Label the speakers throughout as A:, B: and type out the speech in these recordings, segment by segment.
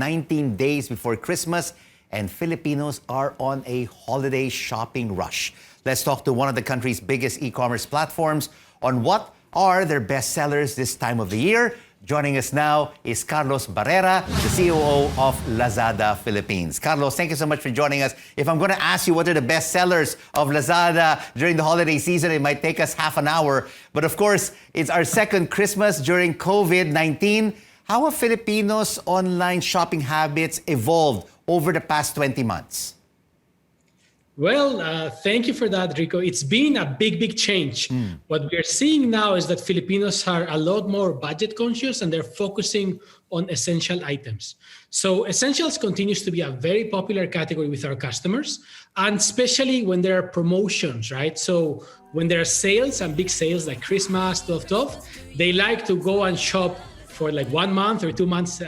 A: 19 days before Christmas, and Filipinos are on a holiday shopping rush. Let's talk to one of the country's biggest e-commerce platforms on what are their best sellers this time of the year. Joining us now is Carlos Barrera, the COO of Lazada Philippines. Carlos, thank you so much for joining us. If I'm going to ask you what are the best sellers of Lazada during the holiday season, it might take us half an hour. But of course, it's our second Christmas during COVID-19. How have Filipinos' online shopping habits evolved over the past 20 months?
B: Well, thank you for that, Rico. It's been a big change. What we're seeing now is that Filipinos are a lot more budget conscious and they're focusing on essential items. So essentials continues to be a very popular category with our customers, and especially when there are promotions, right? So when there are sales and big sales like Christmas, 12/12, they like to go and shop for like 1 month or 2 months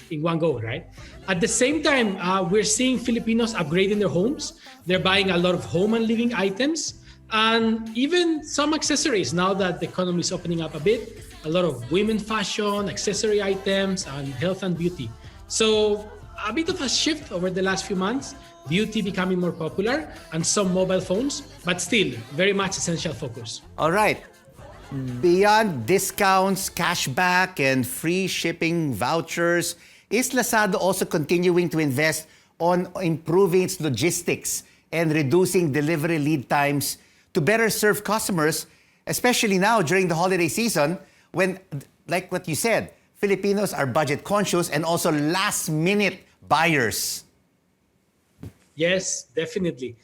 B: in one go, right? At the same time, we're seeing Filipinos upgrading their homes. They're buying a lot of home and living items and even some accessories now that the economy is opening up a bit. A lot of women fashion, accessory items, and health and beauty. So a bit of a shift over the last few months, beauty becoming more popular and some mobile phones, but still very much essential focus.
A: All right. Beyond discounts, cashback, and free shipping vouchers, is Lazada also continuing to invest on improving its logistics and reducing delivery lead times to better serve customers, especially now during the holiday season when, like what you said, Filipinos are budget conscious and also last-minute buyers?
B: Yes, definitely.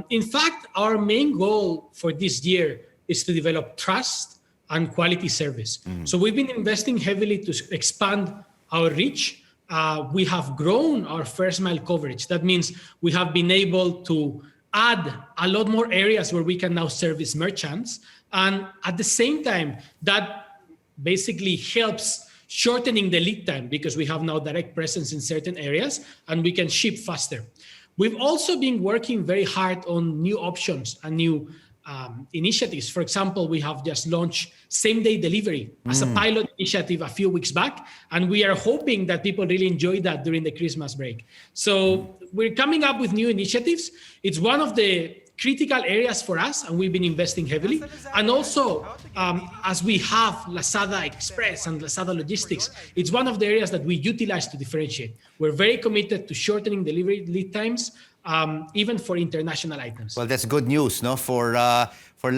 B: In fact, our main goal for this year is to develop trust and quality service. So we've been investing heavily to expand our reach. We have grown our first mile coverage. That means we have been able to add a lot more areas where we can now service merchants. And at the same time, that basically helps shortening the lead time because we have now direct presence in certain areas and we can ship faster. We've also been working very hard on new options and new initiatives. For example, we have just launched same-day delivery as a pilot initiative a few weeks back, and we are hoping that people really enjoy that during the Christmas break. So we're coming up with new initiatives. It's one of the critical areas for us, and we've been investing heavily. And also, as we have Lazada Express and Lazada Logistics, it's one of the areas that we utilize to differentiate. We're very committed to shortening delivery lead times, even for international items.
A: Well, that's good news, no, for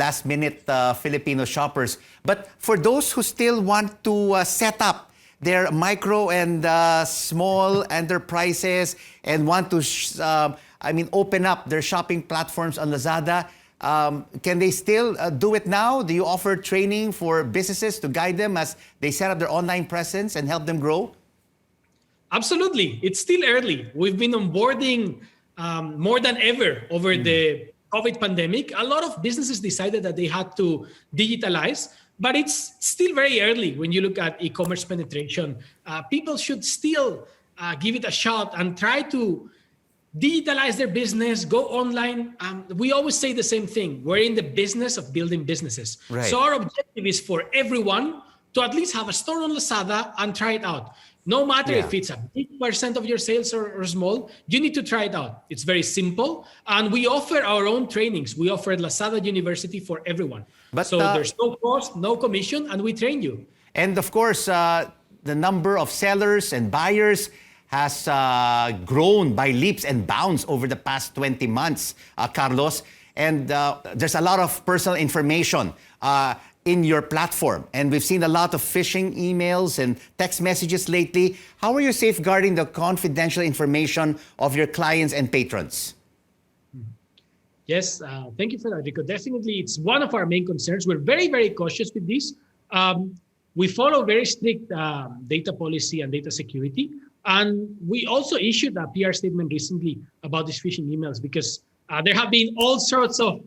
A: last-minute Filipino shoppers. But for those who still want to set up their micro and small enterprises and want to, open up their shopping platforms on Lazada, can they still do it now? Do you offer training for businesses to guide them as they set up their online presence and help them grow?
B: Absolutely. It's still early. We've been onboarding more than ever over the COVID pandemic. A lot of businesses decided that they had to digitalize, but it's still very early when you look at e-commerce penetration. People should still give it a shot and try to digitalize their business, go online. We always say the same thing. We're in the business of building businesses.
A: Right.
B: So our objective is for everyone to at least have a store on Lazada and try it out. No matter if it's a big percent of your sales or small, you need to try it out. It's very simple. And we offer our own trainings. We offer Lazada University for everyone. So there's no cost, no commission, and we train you.
A: And of course, the number of sellers and buyers has grown by leaps and bounds over the past 20 months, Carlos. And there's a lot of personal information in your platform. And we've seen a lot of phishing emails and text messages lately. How are you safeguarding the confidential information of your clients and patrons?
B: Yes, thank you for that, Rico. Definitely, it's one of our main concerns. We're very cautious with this. We follow very strict data policy and data security. And we also issued a PR statement recently about these phishing emails because there have been all sorts of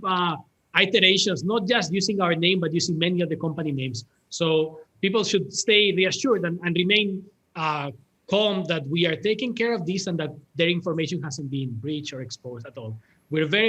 B: iterations, not just using our name, but using many of the company names. So people should stay reassured and remain calm that we are taking care of this and that their information hasn't been breached or exposed at all. We're very